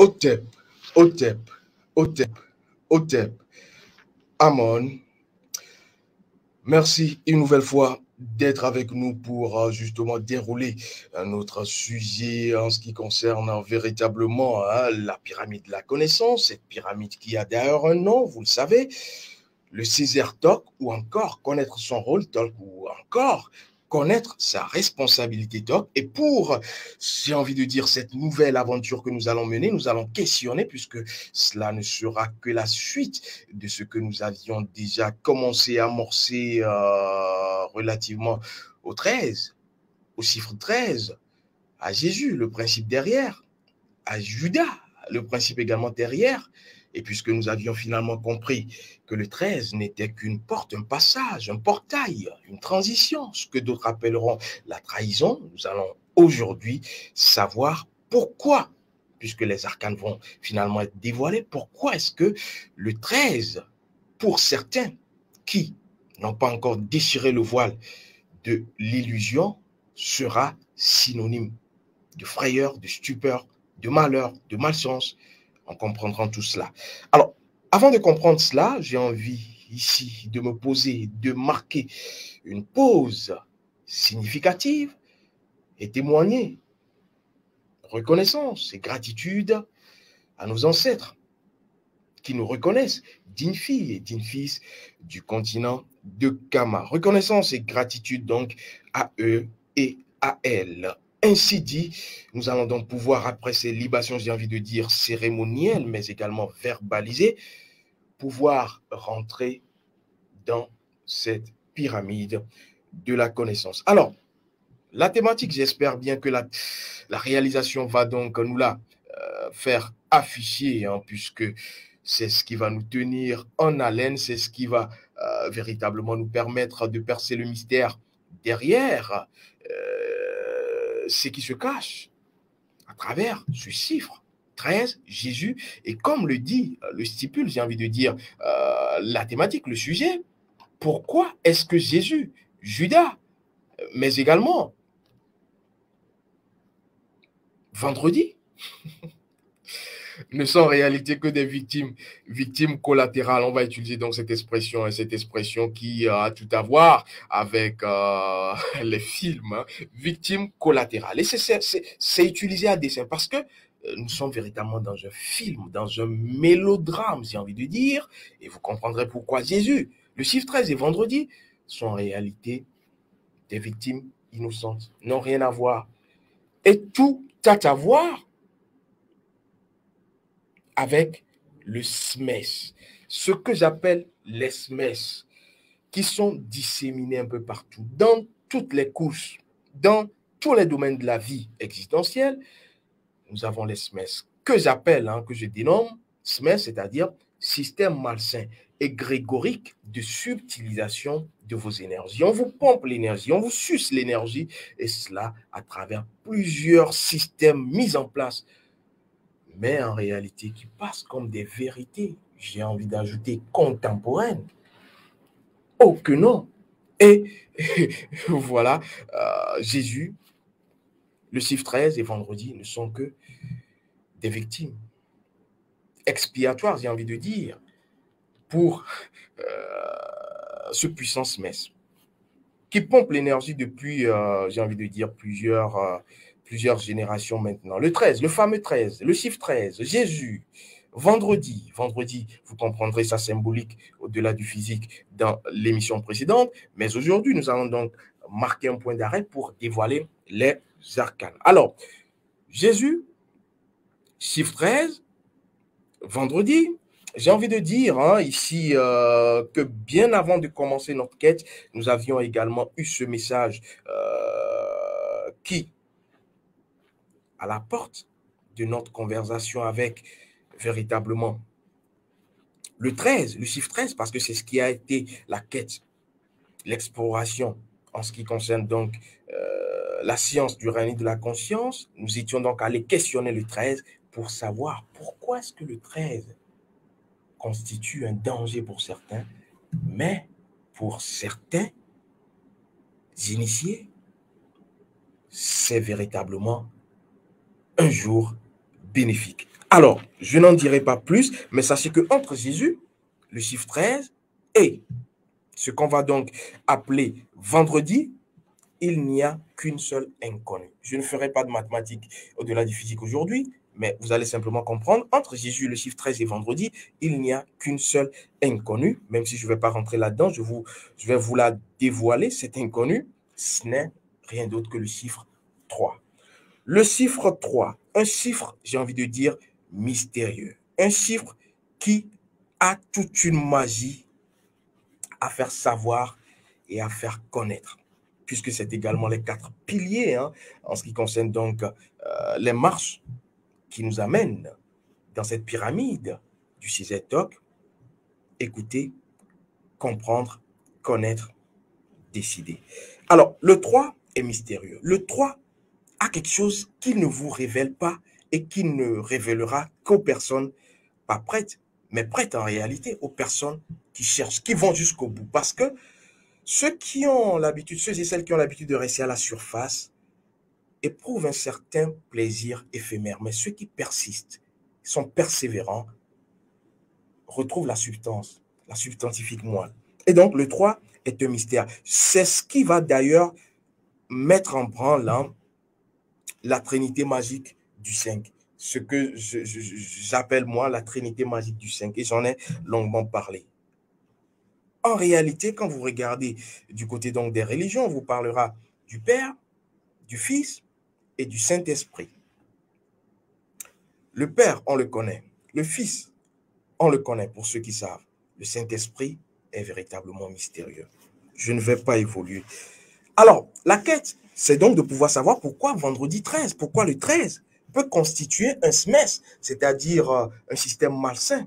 Otep, Otep, Otep, Otep, Amon. Merci une nouvelle fois d'être avec nous pour justement dérouler notre sujet en ce qui concerne véritablement la pyramide de la connaissance, cette pyramide qui a d'ailleurs un nom, vous le savez, le Césaire Talk, ou encore connaître son rôle Talk, ou encore connaître sa responsabilité Talk. Et pour, j'ai envie de dire, cette nouvelle aventure que nous allons mener, nous allons questionner, puisque cela ne sera que la suite de ce que nous avions déjà commencé à amorcer relativement au 13, au chiffre 13, à Jésus, le principe derrière, à Judas, le principe également derrière. Et puisque nous avions finalement compris que le 13 n'était qu'une porte, un passage, un portail, une transition, ce que d'autres appelleront la trahison, nous allons aujourd'hui savoir pourquoi, puisque les arcanes vont finalement être dévoilés, pourquoi est-ce que le 13, pour certains qui n'ont pas encore déchiré le voile de l'illusion, sera synonyme de frayeur, de stupeur, de malheur, de malchance. On comprendra tout cela. Alors, avant de comprendre cela, j'ai envie ici de me poser, de marquer une pause significative et témoigner reconnaissance et gratitude à nos ancêtres qui nous reconnaissent, dignes filles et dignes fils du continent de Kama. Reconnaissance et gratitude donc à eux et à elles. Ainsi dit, nous allons donc pouvoir, après ces libations, j'ai envie de dire cérémonielles, mais également verbalisées, pouvoir rentrer dans cette pyramide de la connaissance. Alors, la thématique, j'espère bien que la réalisation va donc nous la faire afficher, puisque c'est ce qui va nous tenir en haleine, c'est ce qui va véritablement nous permettre de percer le mystère derrière ce qui se cache à travers ce chiffre 13, Jésus, et comme le dit, le stipule, j'ai envie de dire, la thématique, le sujet, pourquoi est-ce que Jésus, Judas, mais également vendredi, ne sont en réalité que des victimes collatérales. On va utiliser donc cette expression qui a tout à voir avec les films, victimes collatérales. Et c'est utilisé à dessein parce que nous sommes véritablement dans un film, dans un mélodrame, j'ai envie de dire, et vous comprendrez pourquoi Jésus, le chiffre 13 et vendredi, sont en réalité des victimes innocentes, n'ont rien à voir. Et tout a à voir avec le SMES, ce que j'appelle les SMES, qui sont disséminés un peu partout, dans toutes les couches, dans tous les domaines de la vie existentielle. Nous avons les SMES, que j'appelle, que je dénomme SMES, c'est-à-dire système malsain et grégorique de subtilisation de vos énergies. On vous pompe l'énergie, on vous suce l'énergie, et cela à travers plusieurs systèmes mis en place, mais en réalité qui passent comme des vérités, j'ai envie d'ajouter contemporaines. Oh que non! Et voilà, Jésus, le chiffre 13 et vendredi ne sont que des victimes expiatoires, j'ai envie de dire, pour ce puissant SMES, qui pompe l'énergie depuis, j'ai envie de dire, plusieurs générations maintenant. Le 13, le fameux 13, le chiffre 13, Jésus, vendredi, vous comprendrez sa symbolique au-delà du physique dans l'émission précédente, mais aujourd'hui, nous allons donc marquer un point d'arrêt pour dévoiler les arcanes. Alors, Jésus, chiffre 13, vendredi, j'ai envie de dire ici que bien avant de commencer notre quête, nous avions également eu ce message qui, à la porte de notre conversation avec véritablement le 13, le chiffre 13, parce que c'est ce qui a été la quête, l'exploration en ce qui concerne donc la science du règne de la conscience. Nous étions donc allés questionner le 13 pour savoir pourquoi est-ce que le 13 constitue un danger pour certains, mais pour certains initiés, c'est véritablement un jour bénéfique. Alors, je n'en dirai pas plus, mais sachez que entre Jésus, le chiffre 13, et ce qu'on va donc appeler vendredi, il n'y a qu'une seule inconnue. Je ne ferai pas de mathématiques au-delà du physique aujourd'hui, mais vous allez simplement comprendre, entre Jésus, le chiffre 13 et vendredi, il n'y a qu'une seule inconnue, même si je ne vais pas rentrer là-dedans, je vais vous la dévoiler, cette inconnue, ce n'est rien d'autre que le chiffre 3. Le chiffre 3, un chiffre, j'ai envie de dire, mystérieux. Un chiffre qui a toute une magie à faire savoir et à faire connaître, puisque c'est également les 4 piliers en ce qui concerne donc les marches qui nous amènent dans cette pyramide du Sisétok. Écouter, comprendre, connaître, décider. Alors, le 3 est mystérieux. Le 3 a quelque chose qu'il ne vous révèle pas et qui ne révélera qu'aux personnes pas prêtes, mais prêtes en réalité, aux personnes qui cherchent, qui vont jusqu'au bout. Parce que ceux et celles qui ont l'habitude de rester à la surface éprouvent un certain plaisir éphémère. Mais ceux qui persistent, sont persévérants, retrouvent la substance, la substantifique moelle. Et donc, le 3 est un mystère. C'est ce qui va d'ailleurs mettre en branle la trinité magique du 5. Ce que j'appelle moi la trinité magique du 5. Et j'en ai longuement parlé. En réalité, quand vous regardez du côté donc des religions, on vous parlera du Père, du Fils et du Saint-Esprit. Le Père, on le connaît. Le Fils, on le connaît pour ceux qui savent. Le Saint-Esprit est véritablement mystérieux. Je ne vais pas évoluer. Alors, la quête, c'est donc de pouvoir savoir pourquoi vendredi 13, pourquoi le 13 peut constituer un smès, c'est-à-dire un système malsain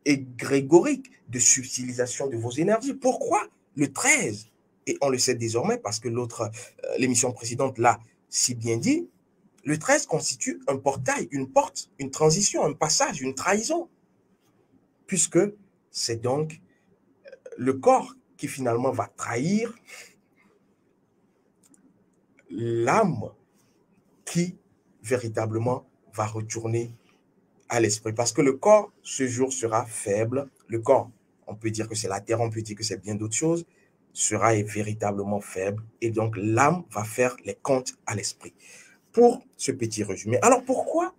et grégorique de subtilisation de vos énergies. Pourquoi le 13? Et on le sait désormais parce que l'émission précédente l'a si bien dit, le 13 constitue un portail, une porte, une transition, un passage, une trahison. Puisque c'est donc le corps qui finalement va trahir l'âme qui véritablement va retourner à l'esprit. Parce que le corps, ce jour, sera faible. Le corps, on peut dire que c'est la terre, on peut dire que c'est bien d'autres choses, sera véritablement faible. Et donc, l'âme va faire les comptes à l'esprit. Pour ce petit résumé. Alors, pourquoi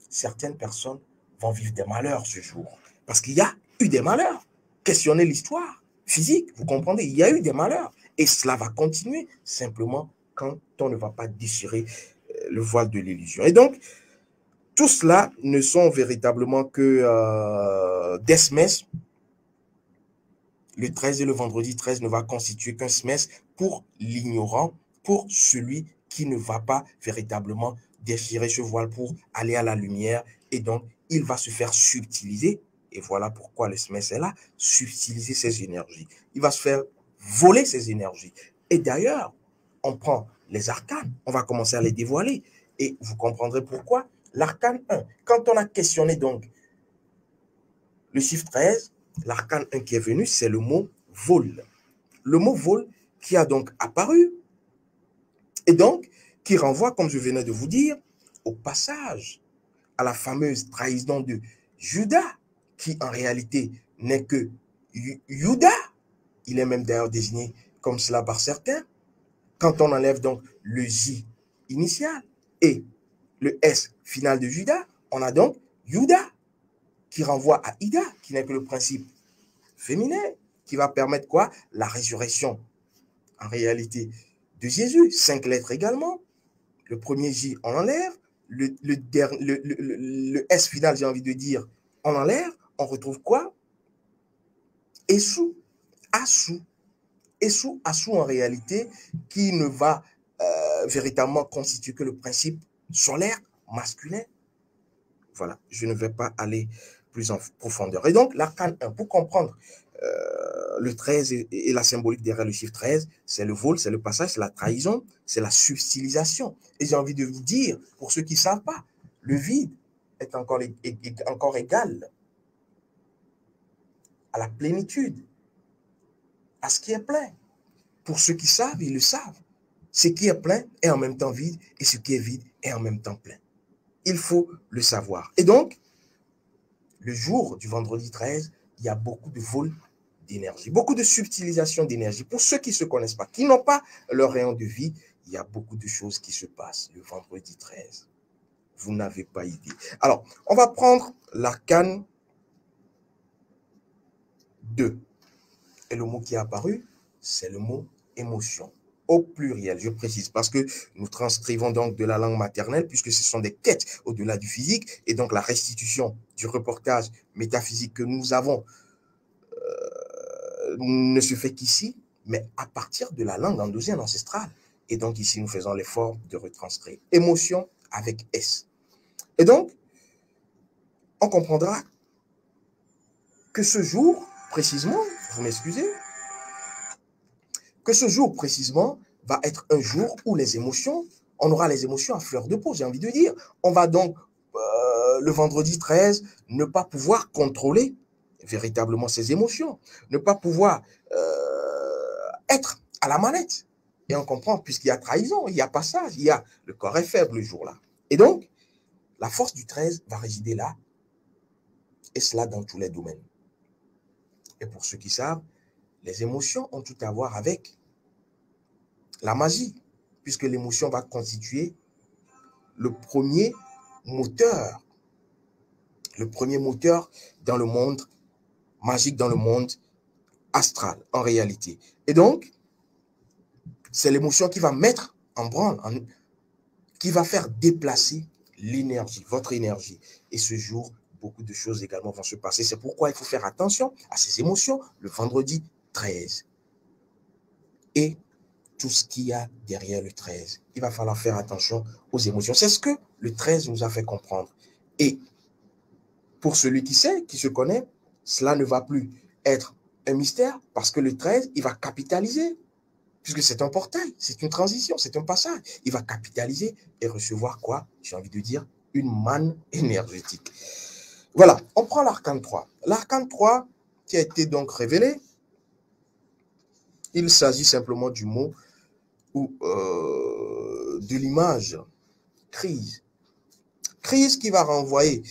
certaines personnes vont vivre des malheurs ce jour? Parce qu'il y a eu des malheurs. Questionnez l'histoire physique, vous comprenez, il y a eu des malheurs. Et cela va continuer simplement quand on ne va pas déchirer le voile de l'illusion. Et donc, tout cela ne sont véritablement que des smès. Le 13 et le vendredi 13 ne va constituer qu'un smès pour l'ignorant, pour celui qui ne va pas véritablement déchirer ce voile pour aller à la lumière. Et donc, il va se faire subtiliser. Et voilà pourquoi le smès est là, subtiliser ses énergies. Il va se faire voler ses énergies. Et d'ailleurs, on prend les arcanes, on va commencer à les dévoiler. Et vous comprendrez pourquoi. L'arcane 1, quand on a questionné donc le chiffre 13, l'arcane 1 qui est venu, c'est le mot vol. Le mot vol qui a donc apparu et donc qui renvoie, comme je venais de vous dire, au passage, à la fameuse trahison de Judas, qui en réalité n'est que Judas. Il est même d'ailleurs désigné comme cela par certains. Quand on enlève donc le J initial et le S final de Judas, on a donc Judas, qui renvoie à Ida, qui n'est que le principe féminin, qui va permettre quoi? La résurrection, en réalité, de Jésus. 5 lettres également. Le premier J, on enlève. Le S final, j'ai envie de dire, on enlève. On retrouve quoi? Essou, Assou. Essou, Assou, en réalité, qui ne va véritablement constituer que le principe solaire masculin. Voilà, je ne vais pas aller plus en profondeur. Et donc, l'arcane 1, pour comprendre le 13 et la symbolique derrière le chiffre 13, c'est le vol, c'est le passage, c'est la trahison, c'est la subtilisation. Et j'ai envie de vous dire, pour ceux qui ne savent pas, le vide est encore égal à la plénitude, à ce qui est plein. Pour ceux qui savent, ils le savent. Ce qui est plein est en même temps vide et ce qui est vide est en même temps plein. Il faut le savoir. Et donc, le jour du vendredi 13, il y a beaucoup de vols d'énergie, beaucoup de subtilisation d'énergie. Pour ceux qui ne se connaissent pas, qui n'ont pas leur rayon de vie, il y a beaucoup de choses qui se passent le vendredi 13. Vous n'avez pas idée. Alors, on va prendre l'arcane 2. Et le mot qui est apparu, c'est le mot émotion. Au pluriel, je précise, parce que nous transcrivons donc de la langue maternelle, puisque ce sont des quêtes au-delà du physique, et donc la restitution du reportage métaphysique que nous avons ne se fait qu'ici, mais à partir de la langue andosienne ancestrale. Et donc ici, nous faisons l'effort de retranscrire émotion avec S. Et donc, on comprendra que ce jour, précisément, vous m'excusez, que ce jour précisément va être un jour où les émotions, on aura les émotions à fleur de peau, j'ai envie de dire. On va donc, le vendredi 13, ne pas pouvoir contrôler véritablement ses émotions, ne pas pouvoir être à la manette. Et on comprend, puisqu'il y a trahison, il y a passage, il y a le corps est faible le jour-là. Et donc, la force du 13 va résider là, et cela dans tous les domaines. Et pour ceux qui savent, les émotions ont tout à voir avec la magie, puisque l'émotion va constituer le premier moteur dans le monde magique, dans le monde astral, en réalité. Et donc, c'est l'émotion qui va mettre en branle, qui va faire déplacer l'énergie, votre énergie. Et ce jour, beaucoup de choses également vont se passer. C'est pourquoi il faut faire attention à ces émotions le vendredi 13. Et tout ce qu'il y a derrière le 13. Il va falloir faire attention aux émotions. C'est ce que le 13 nous a fait comprendre. Et pour celui qui sait, qui se connaît, cela ne va plus être un mystère parce que le 13, il va capitaliser. Puisque c'est un portail, c'est une transition, c'est un passage. Il va capitaliser et recevoir quoi? J'ai envie de dire une manne énergétique. Voilà, on prend l'arcane 3. L'arcane 3 qui a été donc révélé, il s'agit simplement du mot ou de l'image crise. Crise qui va renvoyer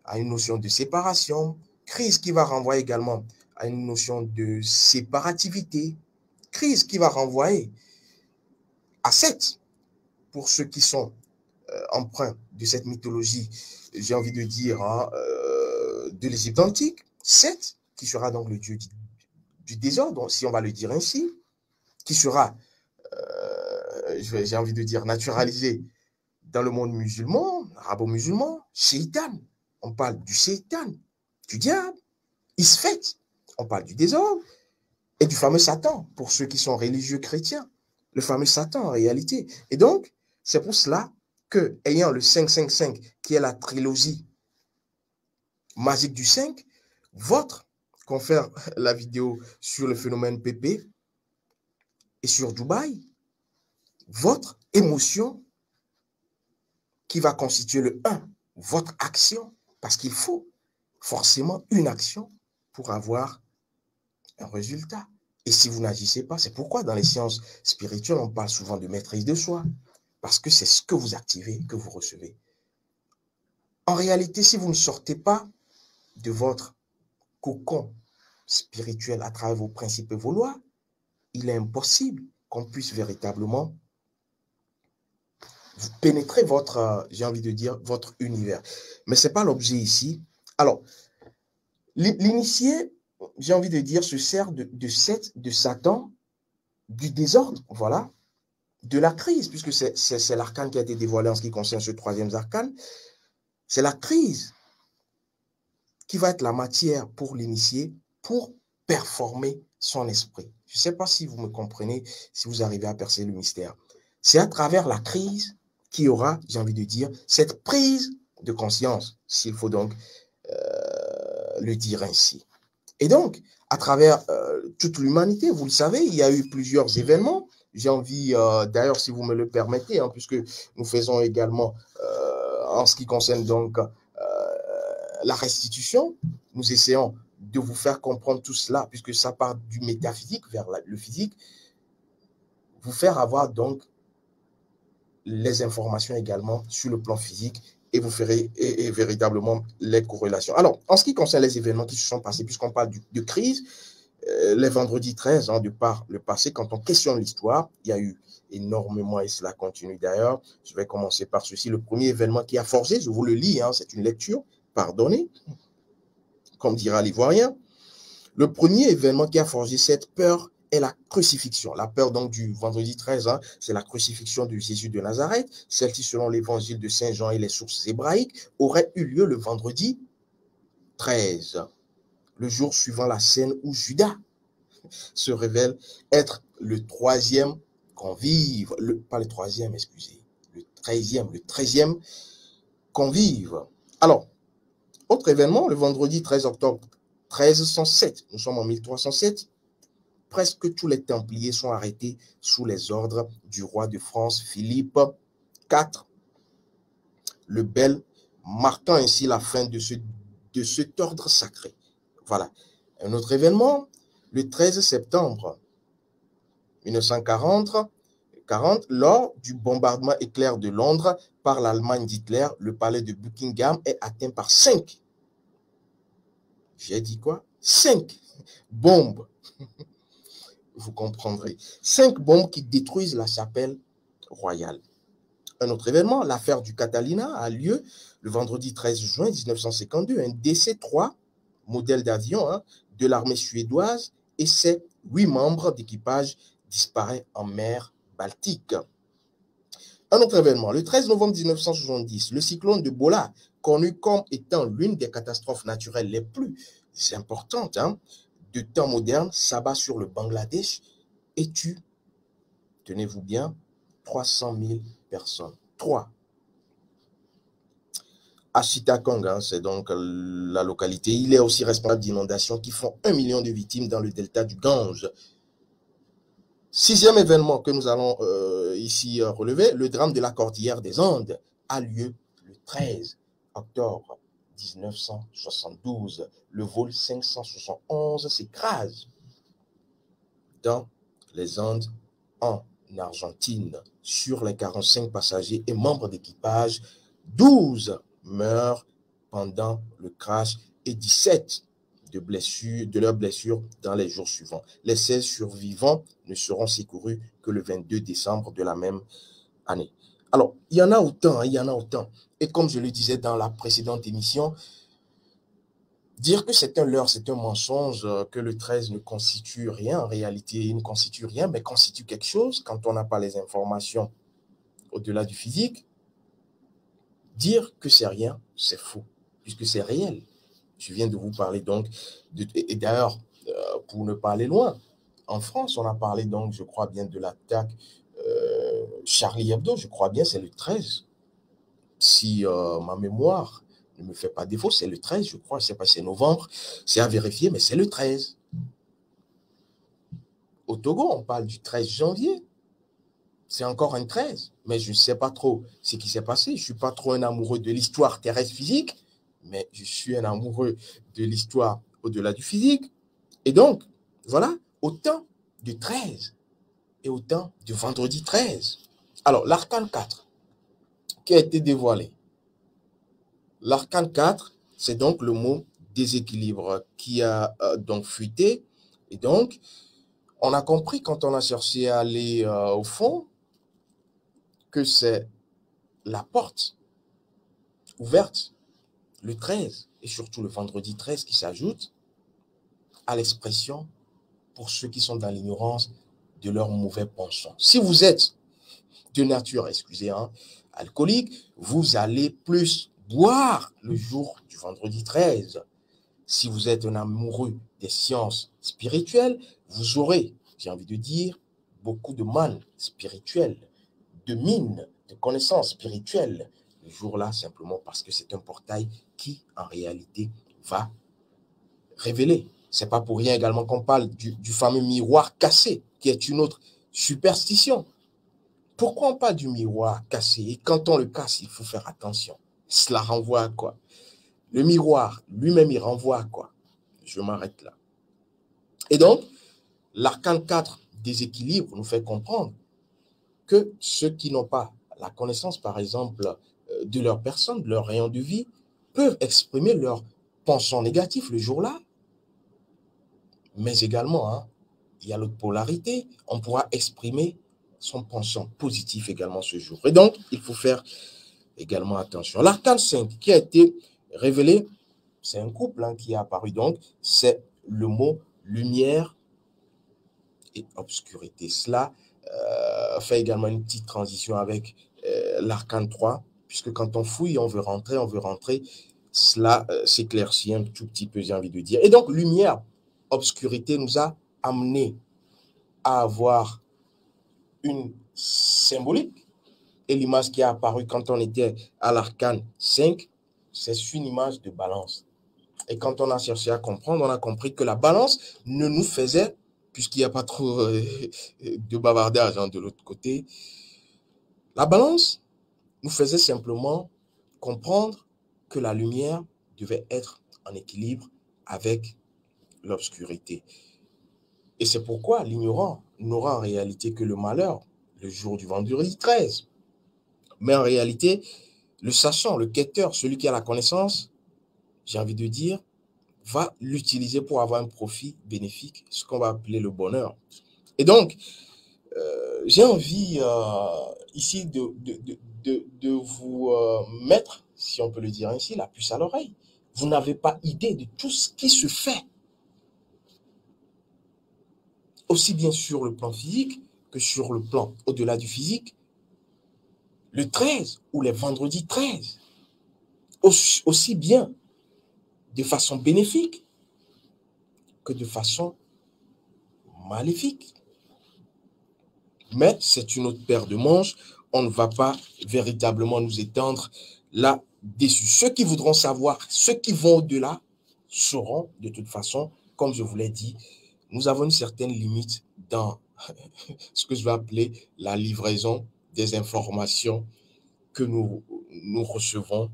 à une notion de séparation, crise qui va renvoyer également à une notion de séparativité, crise qui va renvoyer à 7, pour ceux qui sont empreints de cette mythologie, j'ai envie de dire, de l'Égypte antique, 7, qui sera donc le dieu du désordre, si on va le dire ainsi, qui sera, j'ai envie de dire, naturalisé dans le monde musulman, arabo-musulman, Shaitan. On parle du Shaitan, du diable, Isfet, on parle du désordre, et du fameux Satan, pour ceux qui sont religieux chrétiens. Le fameux Satan, en réalité. Et donc, c'est pour cela que, ayant le 555, qui est la trilogie magique du 5, votre, qu'on fait la vidéo sur le phénomène PP et sur Dubaï, votre émotion qui va constituer le 1, votre action, parce qu'il faut forcément une action pour avoir un résultat. Et si vous n'agissez pas, c'est pourquoi dans les sciences spirituelles, on parle souvent de maîtrise de soi, parce que c'est ce que vous activez que vous recevez. En réalité, si vous ne sortez pas de votre cocon spirituel à travers vos principes et vos lois, il est impossible qu'on puisse véritablement pénétrer votre, j'ai envie de dire, votre univers. Mais ce n'est pas l'objet ici. Alors, l'initié, j'ai envie de dire, se sert de Satan, du désordre, voilà, de la crise, puisque c'est l'arcane qui a été dévoilé en ce qui concerne ce troisième arcane. C'est la crise qui va être la matière pour l'initié, pour performer son esprit. Je ne sais pas si vous me comprenez, si vous arrivez à percer le mystère. C'est à travers la crise qu'il y aura, j'ai envie de dire, cette prise de conscience, s'il faut donc le dire ainsi. Et donc, à travers toute l'humanité, vous le savez, il y a eu plusieurs événements. J'ai envie, d'ailleurs, si vous me le permettez, hein, puisque nous faisons également, en ce qui concerne donc la restitution, nous essayons de vous faire comprendre tout cela, puisque ça part du métaphysique vers le physique, vous faire avoir donc les informations également sur le plan physique et vous ferez véritablement les corrélations. Alors, en ce qui concerne les événements qui se sont passés, puisqu'on parle de crise, les vendredis 13, de par le passé, quand on questionne l'histoire, il y a eu énormément, et cela continue d'ailleurs. Je vais commencer par ceci. Le premier événement qui a forgé, je vous le lis, c'est une lecture, pardonnez, comme dira l'Ivoirien. Le premier événement qui a forgé cette peur est la crucifixion. La peur donc du vendredi 13, c'est la crucifixion de Jésus de Nazareth. Celle-ci, selon l'évangile de Saint Jean et les sources hébraïques, aurait eu lieu le vendredi 13, le jour suivant la scène où Judas se révèle être le troisième convive, pas le troisième, excusez, le 13e convive. Alors, autre événement, le vendredi 13 octobre 1307, nous sommes en 1307, presque tous les Templiers sont arrêtés sous les ordres du roi de France, Philippe IV le Bel, marquant ainsi la fin de cet ordre sacré. Voilà. Un autre événement, le 13 septembre 1940, lors du bombardement éclair de Londres par l'Allemagne d'Hitler, le palais de Buckingham est atteint par 5. J'ai dit quoi? 5 bombes. Vous comprendrez. 5 bombes qui détruisent la chapelle royale. Un autre événement, l'affaire du Catalina a lieu le vendredi 13 juin 1952. Un DC-3, modèle d'avion de l'armée suédoise, et ses 8 membres d'équipage disparaît en mer Baltique. Un autre événement, le 13 novembre 1970, le cyclone de Bola, connu comme étant l'une des catastrophes naturelles les plus importantes de temps moderne, s'abat sur le Bangladesh et tue, tenez-vous bien, 300 000 personnes. 3. À Chittagong, c'est donc la localité. Il est aussi responsable d'inondations qui font 1 million de victimes dans le delta du Gange. 6e événement que nous allons ici relever, le drame de la cordillère des Andes a lieu le 13 octobre 1972. Le vol 571 s'écrase dans les Andes en Argentine. Sur les 45 passagers et membres d'équipage, 12 meurent pendant le crash et 17 de leurs blessures dans les jours suivants. Les 16 survivants ne seront secourus que le 22 décembre de la même année. Alors, il y en a autant, il y en a autant. Et comme je le disais dans la précédente émission, dire que c'est un leurre, c'est un mensonge, que le 13 ne constitue rien, en réalité, il ne constitue rien, mais constitue quelque chose quand on n'a pas les informations au-delà du physique. Dire que c'est rien, c'est faux, puisque c'est réel. Je viens de vous parler donc, et d'ailleurs, pour ne pas aller loin, en France, on a parlé donc, je crois bien, de l'attaque Charlie Hebdo, je crois bien, c'est le 13. Si ma mémoire ne me fait pas défaut, c'est le 13, je crois, je ne sais pas si c'est novembre, c'est à vérifier, mais c'est le 13. Au Togo, on parle du 13 janvier. C'est encore un 13, mais je ne sais pas trop ce qui s'est passé. Je ne suis pas trop un amoureux de l'histoire terrestre physique, mais je suis un amoureux de l'histoire au-delà du physique. Et donc, voilà, autant du 13 et autant du vendredi 13. Alors, l'arcane 4 qui a été dévoilé. L'arcane 4, c'est donc le mot déséquilibre qui a donc fuité. Et donc, on a compris quand on a cherché à aller au fond que c'est la porte ouverte le 13 et surtout le vendredi 13 qui s'ajoute à l'expression pour ceux qui sont dans l'ignorance de leurs mauvais penchants. Si vous êtes de nature, alcoolique, vous allez plus boire le jour du vendredi 13. Si vous êtes un amoureux des sciences spirituelles, vous aurez, j'ai envie de dire, beaucoup de mannes spirituelles, de mines, de connaissances spirituelles le jour-là, simplement parce que c'est un portail qui, en réalité, va révéler. C'est pas pour rien également qu'on parle du fameux miroir cassé, qui est une autre superstition. Pourquoi on parle du miroir cassé? Et quand on le casse, il faut faire attention. Cela renvoie à quoi? Le miroir lui-même, il renvoie à quoi? Je m'arrête là. Et donc, l'arcane 4 déséquilibre nous fait comprendre que ceux qui n'ont pas la connaissance, par exemple, de leur personne, de leur rayon de vie, peuvent exprimer leur penchant négatif le jour-là. Mais également, hein, il y a l'autre polarité. On pourra exprimer son penchant positif également ce jour. Et donc, il faut faire également attention. L'arcane 5 qui a été révélé, c'est un couple hein, qui est apparu donc, c'est le mot lumière et obscurité. Cela fait également une petite transition avec l'arcane 3, puisque quand on fouille, on veut rentrer, cela s'éclaircit un tout petit peu, j'ai envie de dire. Et donc, lumière, obscurité nous a amené à avoir une symbolique. Et l'image qui est apparue quand on était à l'arcane 5, c'est une image de balance. Et quand on a cherché à comprendre, on a compris que la balance ne nous faisait, puisqu'il n'y a pas trop de bavardage hein, de l'autre côté, la balance nous faisait simplement comprendre que la lumière devait être en équilibre avec l'obscurité. Et c'est pourquoi l'ignorant n'aura en réalité que le malheur le jour du vendredi 13. Mais en réalité, le sachant, le quêteur, celui qui a la connaissance, j'ai envie de dire, va l'utiliser pour avoir un profit bénéfique, ce qu'on va appeler le bonheur. Et donc, j'ai envie ici de vous mettre, si on peut le dire ainsi, la puce à l'oreille. Vous n'avez pas idée de tout ce qui se fait, aussi bien sur le plan physique que sur le plan au-delà du physique, le 13 ou les vendredis 13, aussi bien de façon bénéfique que de façon maléfique. Mais c'est une autre paire de manches. On ne va pas véritablement nous étendre là-dessus. Ceux qui voudront savoir, ceux qui vont au-delà, sauront de toute façon, comme je vous l'ai dit, nous avons une certaine limite dans ce que je vais appeler la livraison des informations que nous recevons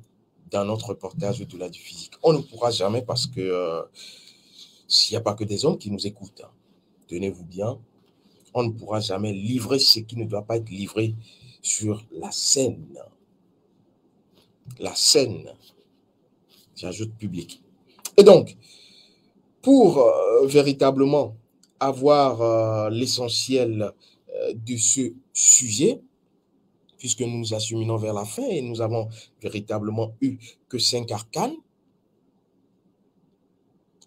dans notre reportage au-delà du physique. On ne pourra jamais parce que s'il n'y a pas que des hommes qui nous écoutent, hein, tenez-vous bien, on ne pourra jamais livrer ce qui ne doit pas être livré sur la scène. La scène, j'ajoute publique. Et donc, pour véritablement avoir l'essentiel de ce sujet, puisque nous nous acheminons vers la fin et nous avons véritablement eu que 5 arcanes,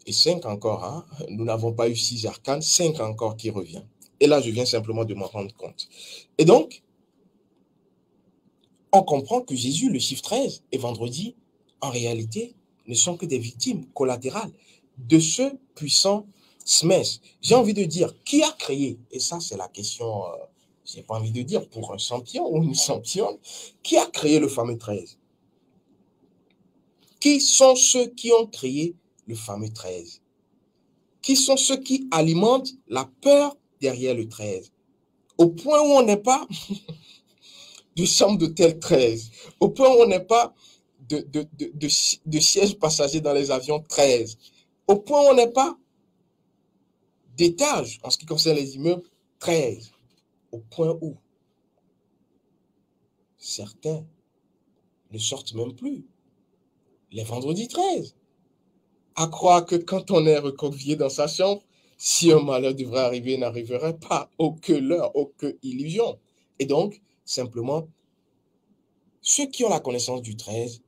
et 5 encore, hein, nous n'avons pas eu 6 arcanes, 5 encore qui revient. Et là, je viens simplement de m'en rendre compte. Et donc, on comprend que Jésus, le chiffre 13 et vendredi, en réalité, ne sont que des victimes collatérales de ce puissant Smith. J'ai envie de dire, qui a créé, et ça c'est la question, j'ai pas envie de dire pour un champion ou une championne, qui a créé le fameux 13? Qui sont ceux qui ont créé le fameux 13? Qui sont ceux qui alimentent la peur derrière le 13? Au point où on n'est pas de chambre d'hôtel 13, au point où on n'est pas de sièges passagers dans les avions 13, au point où on n'est pas d'étage en ce qui concerne les immeubles 13, au point où certains ne sortent même plus les vendredis 13. À croire que quand on est recroquevillé dans sa chambre, si un malheur devrait arriver, il n'arriverait pas. Aucune leurre, aucune illusion. Et donc, simplement, ceux qui ont la connaissance du 13,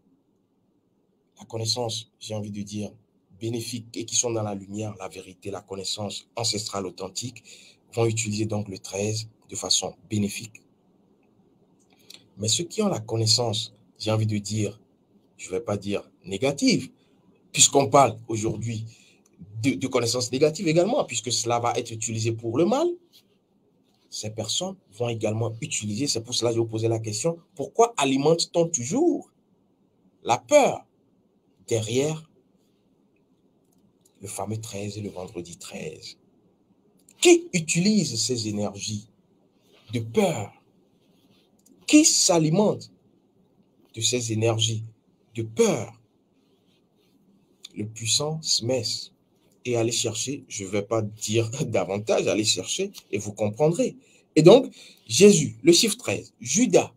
la connaissance, j'ai envie de dire, bénéfique et qui sont dans la lumière, la vérité, la connaissance ancestrale authentique, vont utiliser donc le 13 de façon bénéfique. Mais ceux qui ont la connaissance, j'ai envie de dire, je ne vais pas dire négative, puisqu'on parle aujourd'hui de connaissances négatives également, puisque cela va être utilisé pour le mal, ces personnes vont également utiliser, c'est pour cela que je vais vous poser la question, pourquoi alimente-t-on toujours la peur derrière le fameux 13 et le vendredi 13? Qui utilise ces énergies de peur? Qui s'alimente de ces énergies de peur? Le puissant Smith. Et allez chercher, je ne vais pas dire davantage, allez chercher et vous comprendrez. Et donc, Jésus, le chiffre 13, Judas,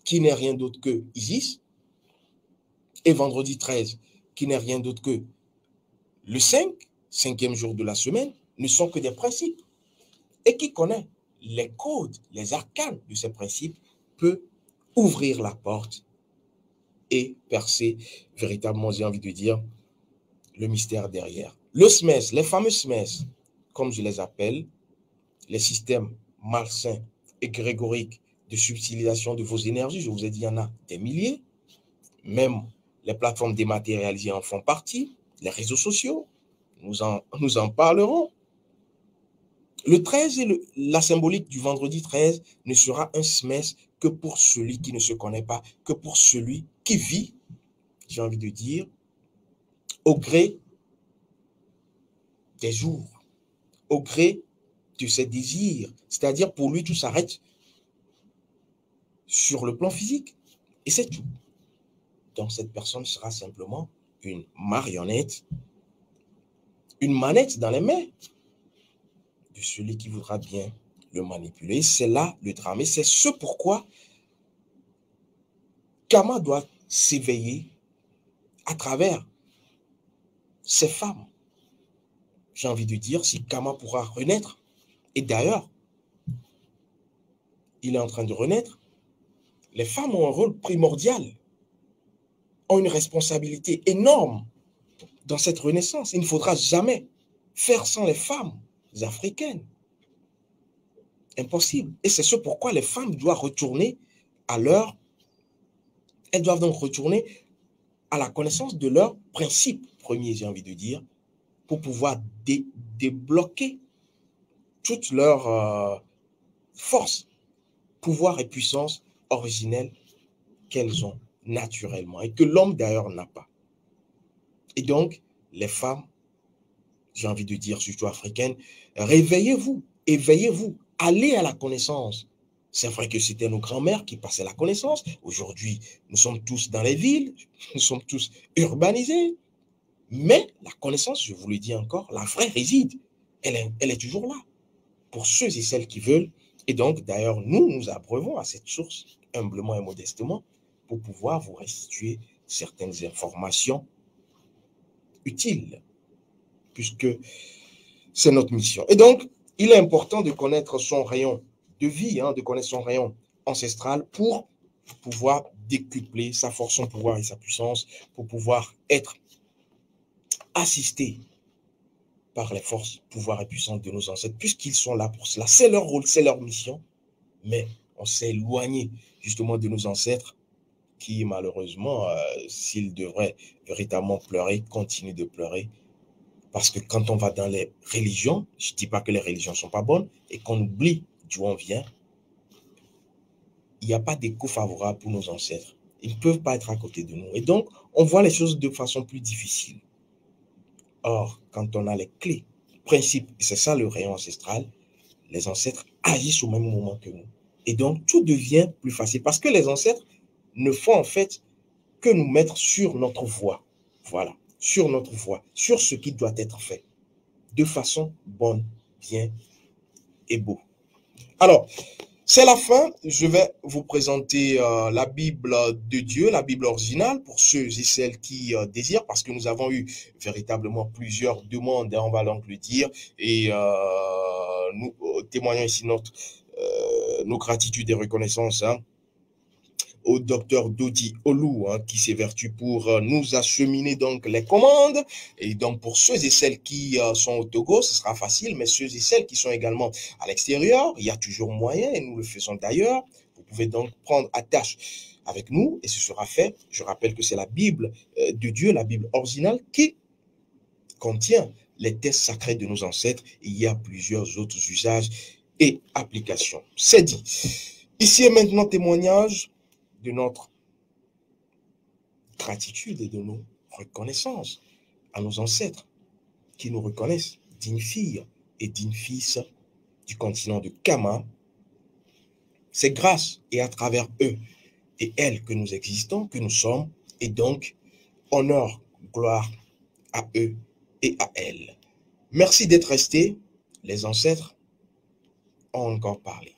qui n'est rien d'autre que Isis, et vendredi 13, qui n'est rien d'autre que le 5e jour de la semaine, ne sont que des principes. Et qui connaît les codes, les arcanes de ces principes peut ouvrir la porte et percer véritablement, j'ai envie de dire, le mystère derrière. Le SMES, les fameux SMES, comme je les appelle, les systèmes malsains et grégoriques de subtilisation de vos énergies, je vous ai dit, il y en a des milliers. Même les plateformes dématérialisées en font partie, les réseaux sociaux, nous en parlerons. Le 13 et la symbolique du vendredi 13 ne sera un SMES que pour celui qui ne se connaît pas, que pour celui qui vit, j'ai envie de dire, au gré des jours, au gré de ses désirs. C'est-à-dire, pour lui, tout s'arrête sur le plan physique. Et c'est tout. Donc, cette personne sera simplement une marionnette, une manette dans les mains de celui qui voudra bien le manipuler. C'est là le drame. Et c'est ce pourquoi Kama doit s'éveiller à travers ces femmes. J'ai envie de dire, si Kama pourra renaître, et d'ailleurs, il est en train de renaître, les femmes ont un rôle primordial, ont une responsabilité énorme dans cette renaissance. Il ne faudra jamais faire sans les femmes africaines. Impossible. Et c'est ce pourquoi les femmes doivent retourner à leur... Elles doivent donc retourner à la connaissance de leurs principes premiers, j'ai envie de dire, pour pouvoir débloquer toute leur force, pouvoir et puissance originelle qu'elles ont naturellement et que l'homme d'ailleurs n'a pas. Et donc, les femmes, j'ai envie de dire surtout africaines, réveillez-vous, éveillez-vous, allez à la connaissance. C'est vrai que c'était nos grands-mères qui passaient la connaissance. Aujourd'hui, nous sommes tous dans les villes, nous sommes tous urbanisés. Mais la connaissance, je vous le dis encore, la vraie réside. Elle est toujours là pour ceux et celles qui veulent. Et donc, d'ailleurs, nous abreuvons à cette source, humblement et modestement, pour pouvoir vous restituer certaines informations utiles, puisque c'est notre mission. Et donc, il est important de connaître son rayon de vie, de connaître son rayon ancestral pour pouvoir décupler sa force, son pouvoir et sa puissance, pour pouvoir être assisté par les forces, pouvoirs et puissances de nos ancêtres, puisqu'ils sont là pour cela. C'est leur rôle, c'est leur mission, mais on s'est éloigné justement de nos ancêtres qui, malheureusement, s'ils devraient véritablement pleurer, continuent de pleurer. Parce que quand on va dans les religions, je ne dis pas que les religions ne sont pas bonnes, et qu'on oublie d'où on vient, il n'y a pas d'écho favorable pour nos ancêtres. Ils ne peuvent pas être à côté de nous. Et donc, on voit les choses de façon plus difficile. Or, quand on a les clés, principes, et c'est ça le rayon ancestral, les ancêtres agissent au même moment que nous. Et donc, tout devient plus facile. Parce que les ancêtres ne font en fait que nous mettre sur notre voie. Voilà, sur notre voie, sur ce qui doit être fait. De façon bonne, bien et beau. Alors, c'est la fin. Je vais vous présenter la Bible de Dieu, la Bible originale, pour ceux et celles qui désirent, parce que nous avons eu véritablement plusieurs demandes, on va donc le dire, et nous témoignons ici nos gratitudes et reconnaissances au docteur Dodi Olou, qui s'évertue pour nous acheminer donc les commandes. Et donc pour ceux et celles qui sont au Togo, ce sera facile, mais ceux et celles qui sont également à l'extérieur, il y a toujours moyen, et nous le faisons d'ailleurs. Vous pouvez donc prendre attache avec nous, et ce sera fait. Je rappelle que c'est la Bible de Dieu, la Bible originale, qui contient les textes sacrés de nos ancêtres. Il y a plusieurs autres usages et applications. C'est dit. Ici et maintenant, témoignage de notre gratitude et de nos reconnaissances à nos ancêtres qui nous reconnaissent dignes filles et dignes fils du continent de Kama. C'est grâce et à travers eux et elles que nous existons, que nous sommes, et donc honneur, gloire à eux et à elles. Merci d'être restés. Les ancêtres ont encore parlé.